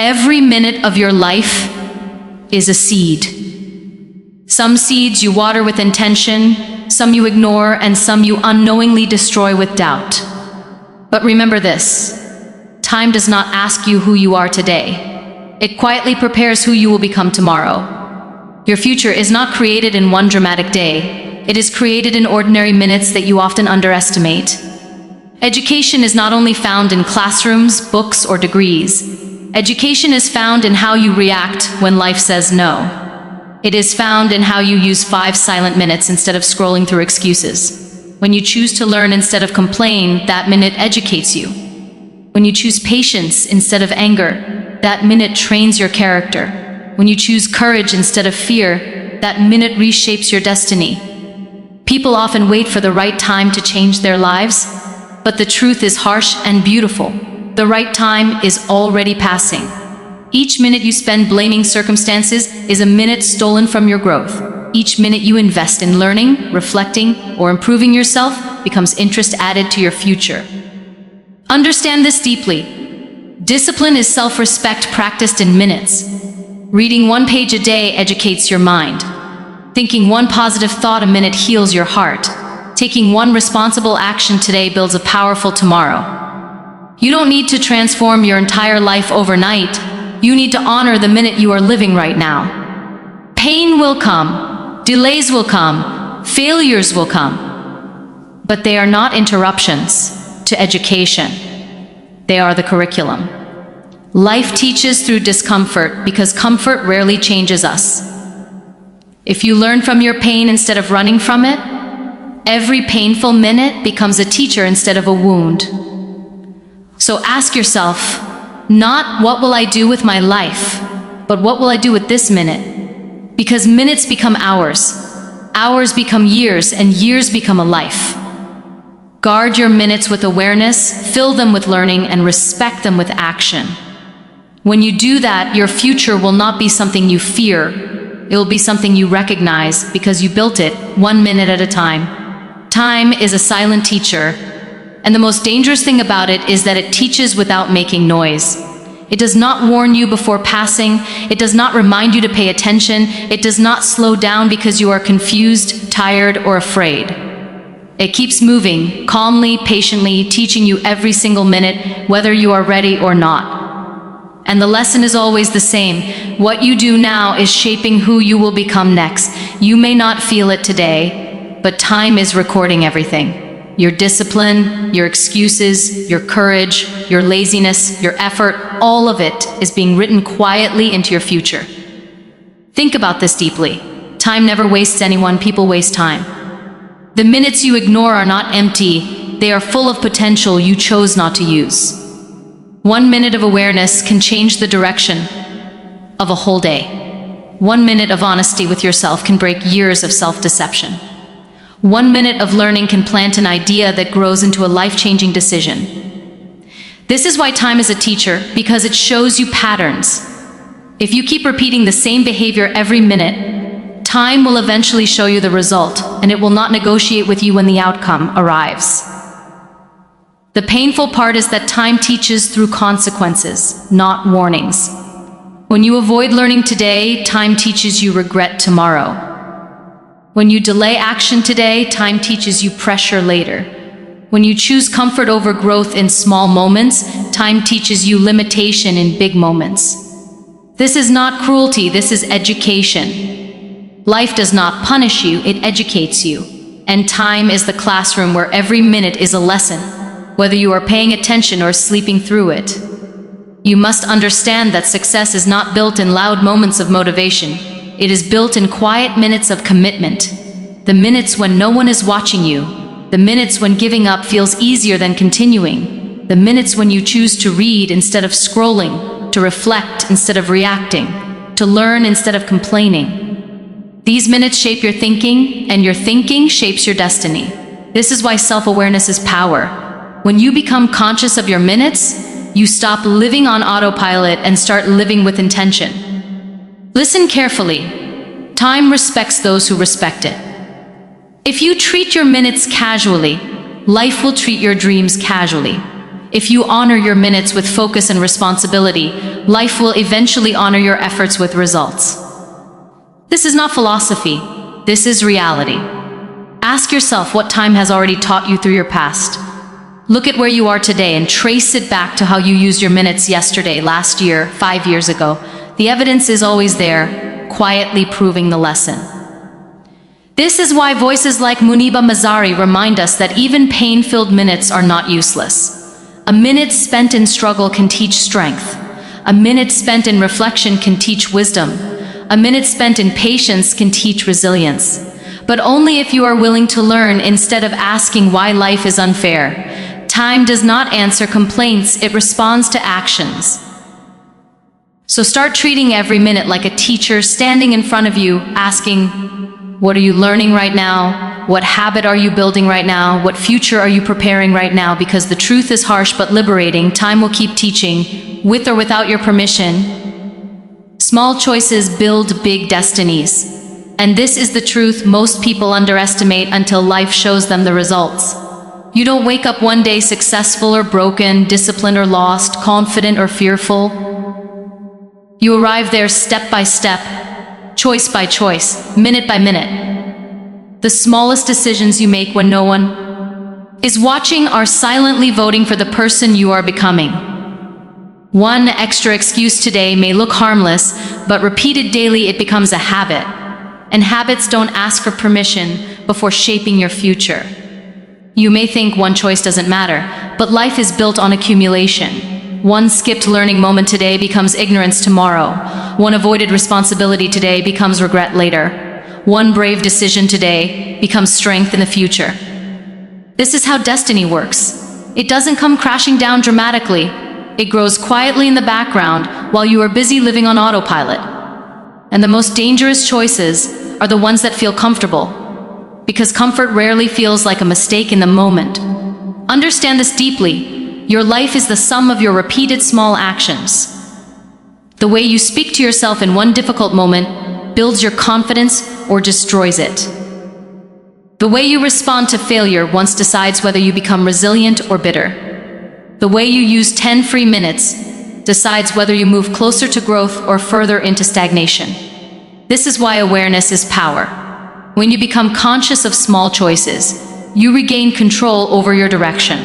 Every minute of your life is a seed. Some seeds you water with intention, some you ignore, and some you unknowingly destroy with doubt. But remember this: time does not ask you who you are today. It quietly prepares who you will become tomorrow. Your future is not created in one dramatic day. It is created in ordinary minutes that you often underestimate. Education is not only found in classrooms, books, or degrees. Education is found in how you react when life says no. It is found in how you use 5 silent minutes instead of scrolling through excuses. When you choose to learn instead of complain, that minute educates you. When you choose patience instead of anger, that minute trains your character. When you choose courage instead of fear, that minute reshapes your destiny. People often wait for the right time to change their lives, but the truth is harsh and beautiful. The right time is already passing. Each minute you spend blaming circumstances is a minute stolen from your growth. Each minute you invest in learning, reflecting, or improving yourself becomes interest added to your future. Understand this deeply. Discipline is self-respect practiced in minutes. Reading 1 page a day educates your mind. Thinking 1 positive thought a minute heals your heart. Taking 1 responsible action today builds a powerful tomorrow. You don't need to transform your entire life overnight. You need to honor the minute you are living right now. Pain will come, delays will come, failures will come. But they are not interruptions to education. They are the curriculum. Life teaches through discomfort because comfort rarely changes us. If you learn from your pain instead of running from it, every painful minute becomes a teacher instead of a wound. So ask yourself, not what will I do with my life, but what will I do with this minute? Because minutes become hours, hours become years, and years become a life. Guard your minutes with awareness, fill them with learning, and respect them with action. When you do that, your future will not be something you fear. It will be something you recognize because you built it 1 minute at a time. Time is a silent teacher. And the most dangerous thing about it is that it teaches without making noise. It does not warn you before passing. It does not remind you to pay attention. It does not slow down because you are confused, tired, or afraid. It keeps moving, calmly, patiently, teaching you every single minute, whether you are ready or not. And the lesson is always the same. What you do now is shaping who you will become next. You may not feel it today, but time is recording everything. Your discipline, your excuses, your courage, your laziness, your effort, all of it is being written quietly into your future. Think about this deeply. Time never wastes anyone, people waste time. The minutes you ignore are not empty, they are full of potential you chose not to use. 1 minute of awareness can change the direction of a whole day. 1 minute of honesty with yourself can break years of self-deception. 1 minute of learning can plant an idea that grows into a life-changing decision. This is why time is a teacher, because it shows you patterns. If you keep repeating the same behavior every minute, time will eventually show you the result, and it will not negotiate with you when the outcome arrives. The painful part is that time teaches through consequences, not warnings. When you avoid learning today, time teaches you regret tomorrow. When you delay action today, time teaches you pressure later. When you choose comfort over growth in small moments, time teaches you limitation in big moments. This is not cruelty, this is education. Life does not punish you, it educates you. And time is the classroom where every minute is a lesson, whether you are paying attention or sleeping through it. You must understand that success is not built in loud moments of motivation. It is built in quiet minutes of commitment. The minutes when no one is watching you. The minutes when giving up feels easier than continuing. The minutes when you choose to read instead of scrolling, to reflect instead of reacting, to learn instead of complaining. These minutes shape your thinking, and your thinking shapes your destiny. This is why self-awareness is power. When you become conscious of your minutes, you stop living on autopilot and start living with intention. Listen carefully. Time respects those who respect it. If you treat your minutes casually, life will treat your dreams casually. If you honor your minutes with focus and responsibility, life will eventually honor your efforts with results. This is not philosophy. This is reality. Ask yourself what time has already taught you through your past. Look at where you are today and trace it back to how you used your minutes yesterday, last year, 5 years ago. The evidence is always there, quietly proving the lesson. This is why voices like Muniba Mazari remind us that even pain-filled minutes are not useless. A minute spent in struggle can teach strength. A minute spent in reflection can teach wisdom. A minute spent in patience can teach resilience. But only if you are willing to learn instead of asking why life is unfair. Time does not answer complaints, it responds to actions. So start treating every minute like a teacher standing in front of you, asking, what are you learning right now? What habit are you building right now? What future are you preparing right now? Because the truth is harsh but liberating. Time will keep teaching, with or without your permission. Small choices build big destinies. And this is the truth most people underestimate until life shows them the results. You don't wake up one day successful or broken, disciplined or lost, confident or fearful. You arrive there step by step, choice by choice, minute by minute. The smallest decisions you make when no one is watching are silently voting for the person you are becoming. One extra excuse today may look harmless, but repeated daily it becomes a habit. And habits don't ask for permission before shaping your future. You may think one choice doesn't matter, but life is built on accumulation. One skipped learning moment today becomes ignorance tomorrow. One avoided responsibility today becomes regret later. One brave decision today becomes strength in the future. This is how destiny works. It doesn't come crashing down dramatically. It grows quietly in the background while you are busy living on autopilot. And the most dangerous choices are the ones that feel comfortable, because comfort rarely feels like a mistake in the moment. Understand this deeply. Your life is the sum of your repeated small actions. The way you speak to yourself in one difficult moment builds your confidence or destroys it. The way you respond to failure once decides whether you become resilient or bitter. The way you use 10 free minutes decides whether you move closer to growth or further into stagnation. This is why awareness is power. When you become conscious of small choices, you regain control over your direction.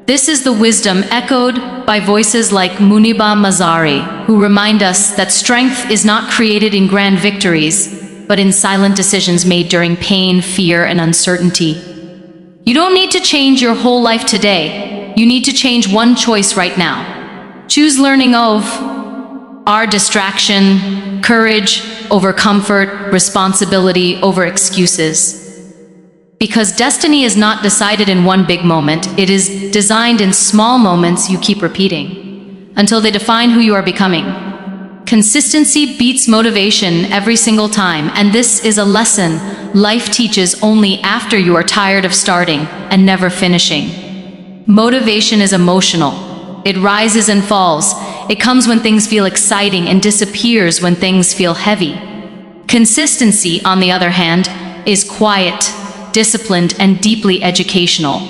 This is the wisdom echoed by voices like Muniba Mazari, who remind us that strength is not created in grand victories, but in silent decisions made during pain, fear, and uncertainty. You don't need to change your whole life today. You need to change one choice right now. Choose learning over distraction, courage over comfort, responsibility over excuses. Because destiny is not decided in one big moment, it is designed in small moments you keep repeating, until they define who you are becoming. Consistency beats motivation every single time, and this is a lesson life teaches only after you are tired of starting and never finishing. Motivation is emotional. It rises and falls. It comes when things feel exciting and disappears when things feel heavy. Consistency, on the other hand, is quiet, disciplined, and deeply educational.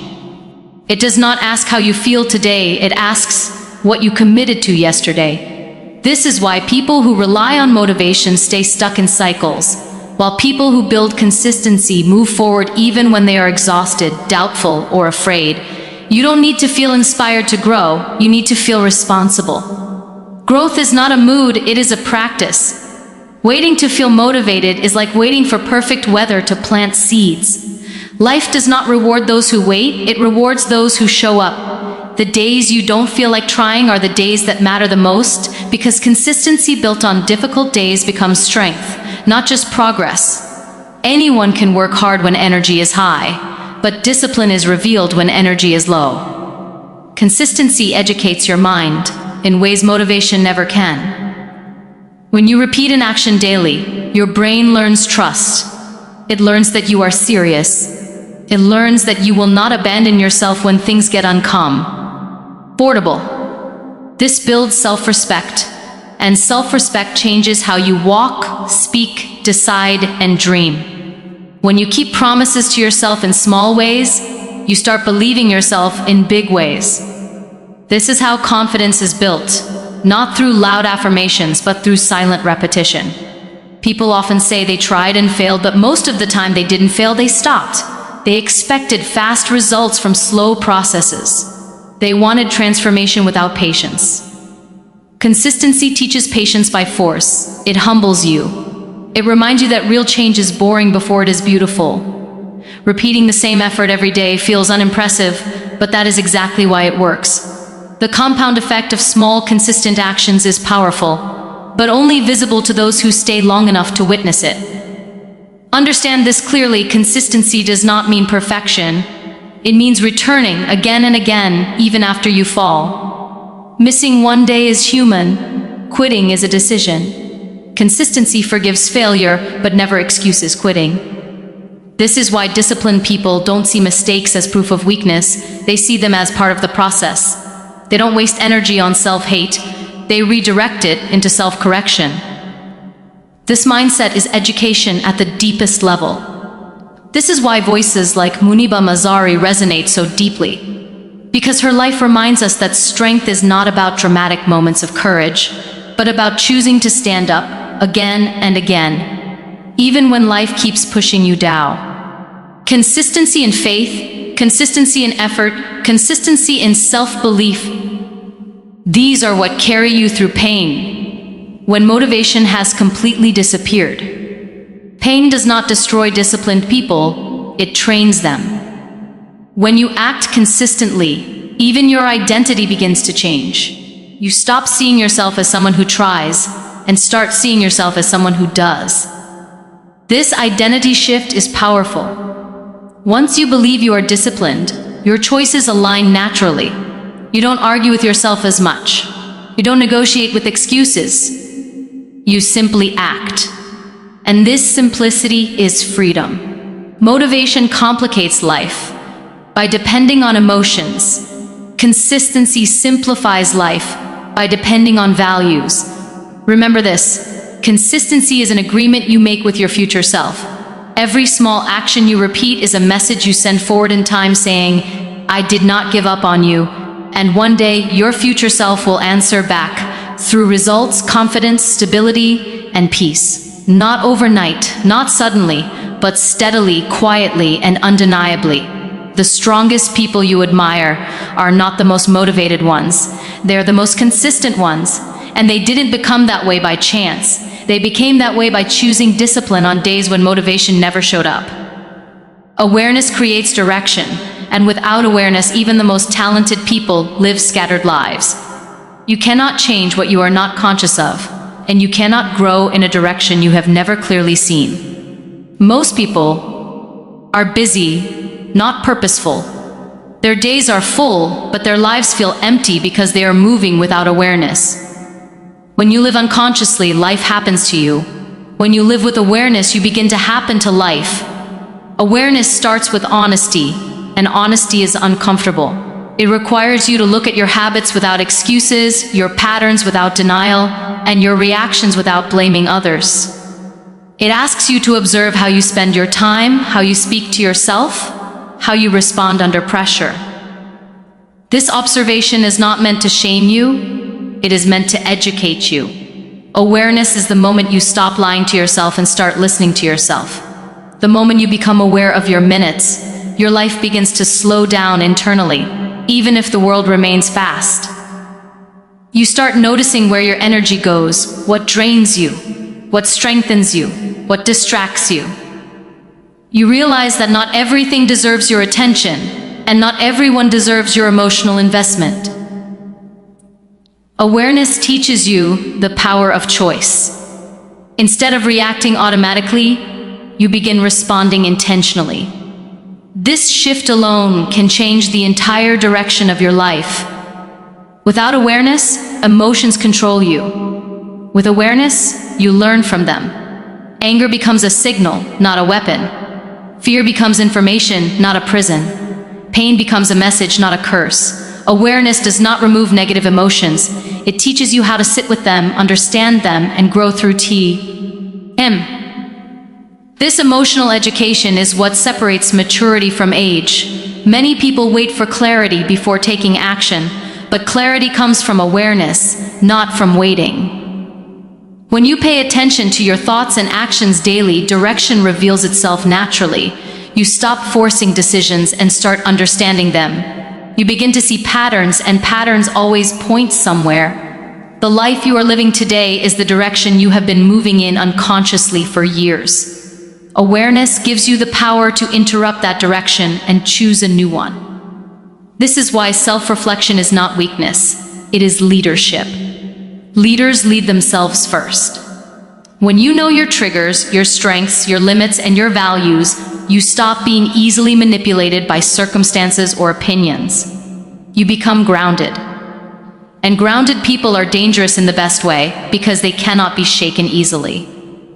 It does not ask how you feel today, it asks what you committed to yesterday. This is why people who rely on motivation stay stuck in cycles, while people who build consistency move forward even when they are exhausted, doubtful, or afraid. You don't need to feel inspired to grow, you need to feel responsible. Growth is not a mood, it is a practice. Waiting to feel motivated is like waiting for perfect weather to plant seeds. Life does not reward those who wait, it rewards those who show up. The days you don't feel like trying are the days that matter the most, because consistency built on difficult days becomes strength, not just progress. Anyone can work hard when energy is high, but discipline is revealed when energy is low. Consistency educates your mind in ways motivation never can. When you repeat an action daily, your brain learns trust. It learns that you are serious. It learns that you will not abandon yourself when things get uncomfortable. This builds self-respect, and self-respect changes how you walk, speak, decide, and dream. When you keep promises to yourself in small ways, you start believing yourself in big ways. This is how confidence is built, not through loud affirmations, but through silent repetition. People often say they tried and failed, but most of the time they didn't fail, they stopped. They expected fast results from slow processes. They wanted transformation without patience. Consistency teaches patience by force. It humbles you. It reminds you that real change is boring before it is beautiful. Repeating the same effort every day feels unimpressive, but that is exactly why it works. The compound effect of small, consistent actions is powerful, but only visible to those who stay long enough to witness it. Understand this clearly: consistency does not mean perfection. It means returning again and again, even after you fall. Missing one day is human. Quitting is a decision. Consistency forgives failure, but never excuses quitting. This is why disciplined people don't see mistakes as proof of weakness. They see them as part of the process. They don't waste energy on self-hate. They redirect it into self-correction. This mindset is education at the deepest level. This is why voices like Muniba Mazari resonate so deeply. Because her life reminds us that strength is not about dramatic moments of courage, but about choosing to stand up again and again, even when life keeps pushing you down. Consistency in faith, consistency in effort, consistency in self-belief, these are what carry you through pain, when motivation has completely disappeared. Pain does not destroy disciplined people, it trains them. When you act consistently, even your identity begins to change. You stop seeing yourself as someone who tries and start seeing yourself as someone who does. This identity shift is powerful. Once you believe you are disciplined, your choices align naturally. You don't argue with yourself as much. You don't negotiate with excuses. You simply act. And this simplicity is freedom. Motivation complicates life by depending on emotions. Consistency simplifies life by depending on values. Remember this: consistency is an agreement you make with your future self. Every small action you repeat is a message you send forward in time saying, "I did not give up on you." And one day, your future self will answer back through results, confidence, stability, and peace. Not overnight, not suddenly, but steadily, quietly, and undeniably. The strongest people you admire are not the most motivated ones. They're the most consistent ones. And they didn't become that way by chance. They became that way by choosing discipline on days when motivation never showed up. Awareness creates direction. And without awareness, even the most talented people live scattered lives. You cannot change what you are not conscious of, and you cannot grow in a direction you have never clearly seen. Most people are busy, not purposeful. Their days are full, but their lives feel empty because they are moving without awareness. When you live unconsciously, life happens to you. When you live with awareness, you begin to happen to life. Awareness starts with honesty. And honesty is uncomfortable. It requires you to look at your habits without excuses, your patterns without denial, and your reactions without blaming others. It asks you to observe how you spend your time, how you speak to yourself, how you respond under pressure. This observation is not meant to shame you, it is meant to educate you. Awareness is the moment you stop lying to yourself and start listening to yourself. The moment you become aware of your minutes, your life begins to slow down internally, even if the world remains fast. You start noticing where your energy goes, what drains you, what strengthens you, what distracts you. You realize that not everything deserves your attention, and not everyone deserves your emotional investment. Awareness teaches you the power of choice. Instead of reacting automatically, you begin responding intentionally. This shift alone can change the entire direction of your life. Without awareness, emotions control you. With awareness, you learn from them. Anger becomes a signal, not a weapon. Fear becomes information, not a prison. Pain becomes a message, not a curse. Awareness does not remove negative emotions. It teaches you how to sit with them, understand them, and grow through This emotional education is what separates maturity from age. Many people wait for clarity before taking action, But clarity comes from awareness, not from waiting. When you pay attention to your thoughts and actions daily, direction reveals itself naturally. You stop forcing decisions and start understanding them. You begin to see patterns, and patterns always point somewhere. The life you are living today is the direction you have been moving in unconsciously for years. Awareness gives you the power to interrupt that direction and choose a new one. This is why self-reflection is not weakness, it is leadership. Leaders lead themselves first. When you know your triggers, your strengths, your limits, and your values, you stop being easily manipulated by circumstances or opinions. You become grounded. And grounded people are dangerous in the best way because they cannot be shaken easily.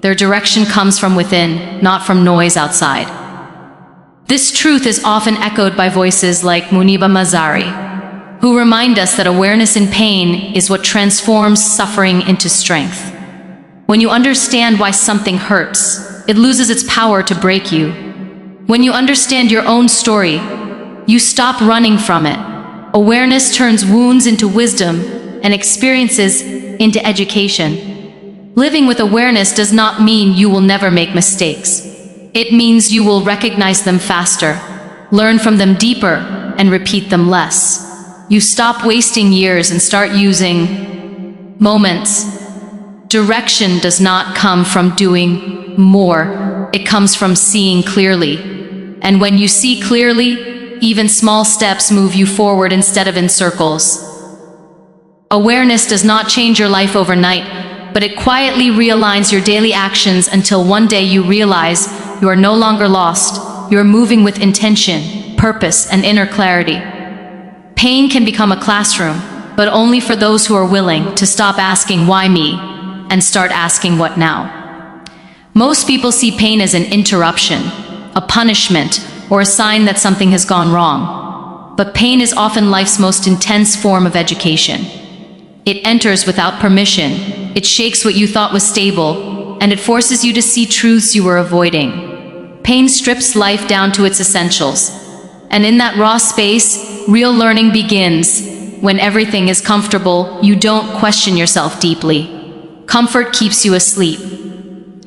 Their direction comes from within, not from noise outside. This truth is often echoed by voices like Muniba Mazari, who remind us that awareness in pain is what transforms suffering into strength. When you understand why something hurts, it loses its power to break you. When you understand your own story, you stop running from it. Awareness turns wounds into wisdom and experiences into education. Living with awareness does not mean you will never make mistakes. It means you will recognize them faster, learn from them deeper, and repeat them less. You stop wasting years and start using moments. Direction does not come from doing more. It comes from seeing clearly. And when you see clearly, even small steps move you forward instead of in circles. Awareness does not change your life overnight, but it quietly realigns your daily actions until one day you realize you are no longer lost. You are moving with intention, purpose, and inner clarity. Pain can become a classroom, but only for those who are willing to stop asking why me and start asking what now. Most people see pain as an interruption, a punishment, or a sign that something has gone wrong. But pain is often life's most intense form of education. It enters without permission, it shakes what you thought was stable, and it forces you to see truths you were avoiding. Pain strips life down to its essentials. And in that raw space, real learning begins. When everything is comfortable, you don't question yourself deeply. Comfort keeps you asleep.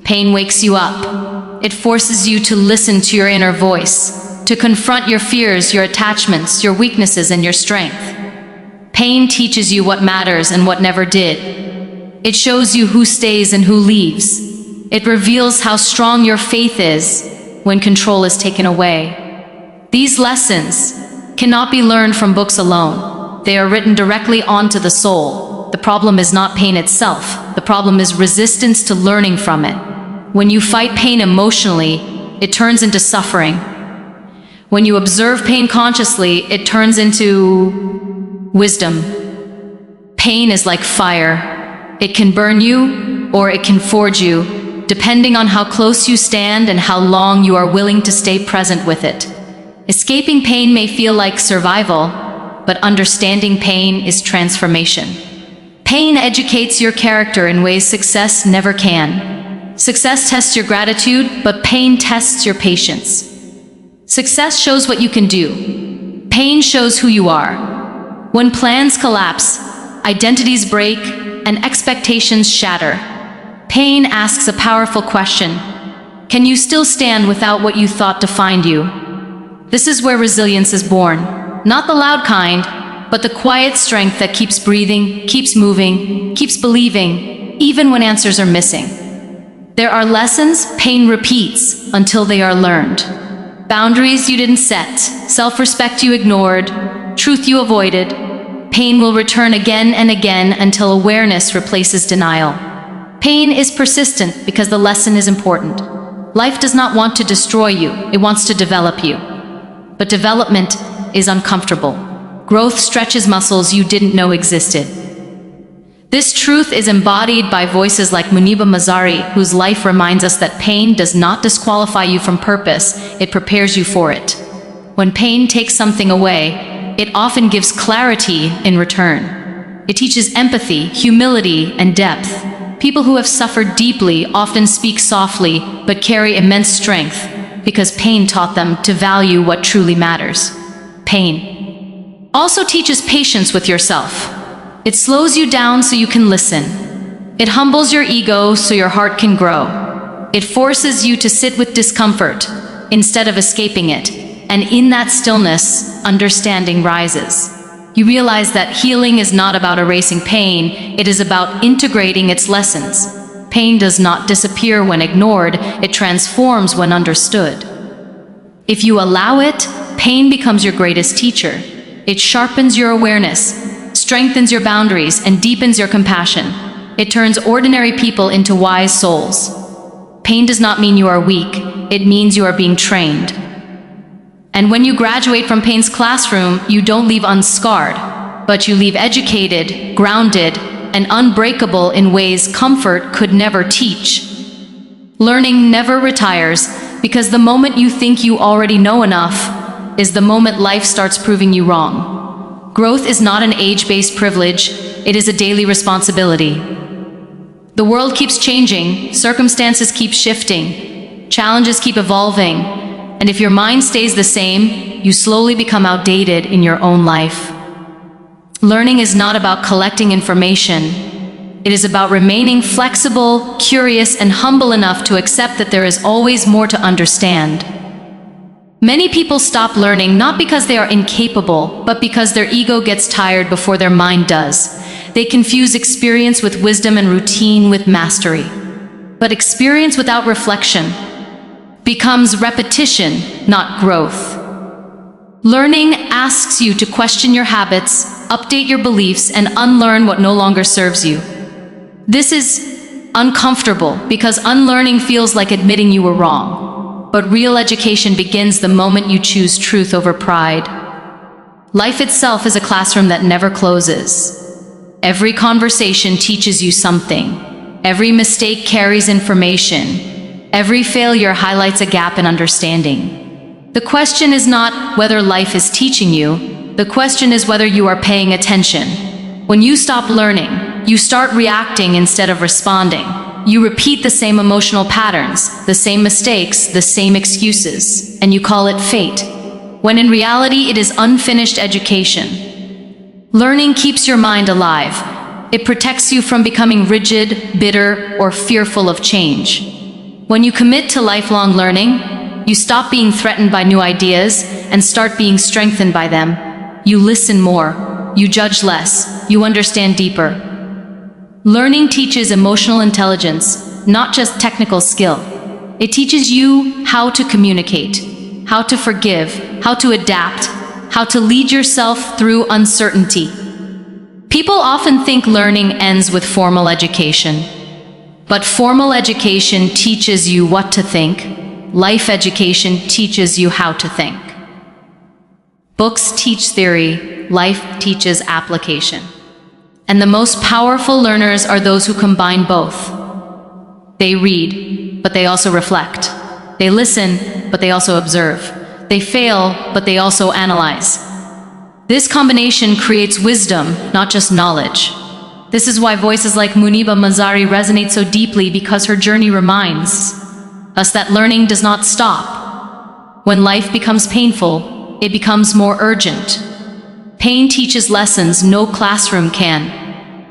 Pain wakes you up. It forces you to listen to your inner voice, to confront your fears, your attachments, your weaknesses, and your strength. Pain teaches you what matters and what never did. It shows you who stays and who leaves. It reveals how strong your faith is when control is taken away. These lessons cannot be learned from books alone. They are written directly onto the soul. The problem is not pain itself. The problem is resistance to learning from it. When you fight pain emotionally, it turns into suffering. When you observe pain consciously, it turns into wisdom. Pain is like fire. It can burn you or it can forge you, depending on how close you stand and how long you are willing to stay present with it. Escaping pain may feel like survival, but understanding pain is transformation. Pain educates your character in ways success never can. Success tests your gratitude, but pain tests your patience. Success shows what you can do. Pain shows who you are. When plans collapse, identities break, and expectations shatter, pain asks a powerful question. Can you still stand without what you thought defined you? This is where resilience is born. Not the loud kind, but the quiet strength that keeps breathing, keeps moving, keeps believing, even when answers are missing. There are lessons pain repeats until they are learned. Boundaries you didn't set, self-respect you ignored, truth you avoided. Pain will return again and again until awareness replaces denial. Pain is persistent because the lesson is important. Life does not want to destroy you, it wants to develop you. But development is uncomfortable. Growth stretches muscles you didn't know existed. This truth is embodied by voices like Muniba Mazari, whose life reminds us that pain does not disqualify you from purpose, it prepares you for it. When pain takes something away, it often gives clarity in return. It teaches empathy, humility, and depth. People who have suffered deeply often speak softly, but carry immense strength, because pain taught them to value what truly matters. Pain. Also teaches patience with yourself. It slows you down so you can listen. It humbles your ego so your heart can grow. It forces you to sit with discomfort instead of escaping it. And in that stillness, understanding rises. You realize that healing is not about erasing pain, it is about integrating its lessons. Pain does not disappear when ignored, it transforms when understood. If you allow it, pain becomes your greatest teacher. It sharpens your awareness, strengthens your boundaries, and deepens your compassion. It turns ordinary people into wise souls. Pain does not mean you are weak, it means you are being trained. And when you graduate from pain's classroom, you don't leave unscarred, but you leave educated, grounded, and unbreakable in ways comfort could never teach. Learning never retires, because the moment you think you already know enough is the moment life starts proving you wrong. Growth is not an age-based privilege, it is a daily responsibility. The world keeps changing, circumstances keep shifting, challenges keep evolving, and if your mind stays the same, you slowly become outdated in your own life. Learning is not about collecting information. It is about remaining flexible, curious, and humble enough to accept that there is always more to understand. Many people stop learning not because they are incapable, but because their ego gets tired before their mind does. They confuse experience with wisdom and routine with mastery. But experience without reflection becomes repetition, not growth. Learning asks you to question your habits, update your beliefs, and unlearn what no longer serves you. This is uncomfortable because unlearning feels like admitting you were wrong. But real education begins the moment you choose truth over pride. Life itself is a classroom that never closes. Every conversation teaches you something. Every mistake carries information. Every failure highlights a gap in understanding. The question is not whether life is teaching you. The question is whether you are paying attention. When you stop learning, you start reacting instead of responding. You repeat the same emotional patterns, the same mistakes, the same excuses, and you call it fate, when in reality it is unfinished education. Learning keeps your mind alive. It protects you from becoming rigid, bitter, or fearful of change. When you commit to lifelong learning, you stop being threatened by new ideas and start being strengthened by them. You listen more, you judge less, you understand deeper. Learning teaches emotional intelligence, not just technical skill. It teaches you how to communicate, how to forgive, how to adapt, how to lead yourself through uncertainty. People often think learning ends with formal education. But formal education teaches you what to think. Life education teaches you how to think. Books teach theory, life teaches application. And the most powerful learners are those who combine both. They read, but they also reflect. They listen, but they also observe. They fail, but they also analyze. This combination creates wisdom, not just knowledge. This is why voices like Muniba Mazari resonate so deeply, because her journey reminds us that learning does not stop. When life becomes painful, it becomes more urgent. Pain teaches lessons no classroom can.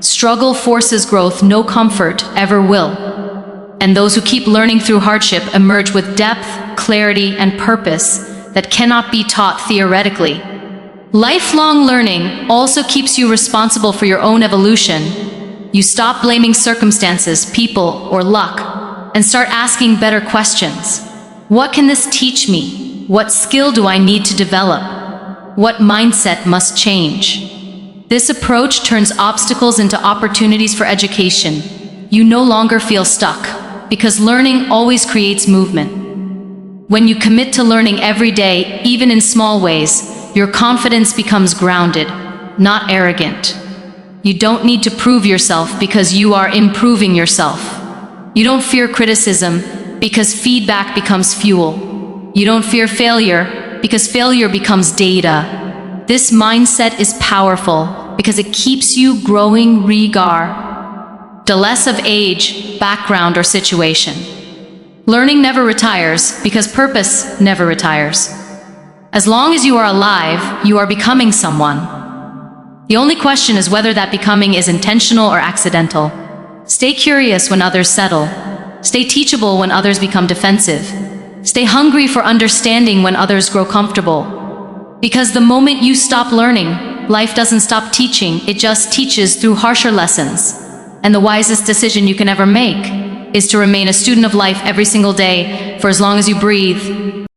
Struggle forces growth no comfort ever will. And those who keep learning through hardship emerge with depth, clarity, and purpose that cannot be taught theoretically. Lifelong learning also keeps you responsible for your own evolution. You stop blaming circumstances, people, or luck, and start asking better questions. What can this teach me? What skill do I need to develop? What mindset must change? This approach turns obstacles into opportunities for education. You no longer feel stuck, because learning always creates movement. When you commit to learning every day, even in small ways, your confidence becomes grounded, not arrogant. You don't need to prove yourself because you are improving yourself. You don't fear criticism because feedback becomes fuel. You don't fear failure because failure becomes data. This mindset is powerful because it keeps you growing regardless of age, background, or situation. Learning never retires because purpose never retires. As long as you are alive, you are becoming someone. The only question is whether that becoming is intentional or accidental. Stay curious when others settle. Stay teachable when others become defensive. Stay hungry for understanding when others grow comfortable. Because the moment you stop learning, life doesn't stop teaching, it just teaches through harsher lessons. And the wisest decision you can ever make is to remain a student of life every single day for as long as you breathe.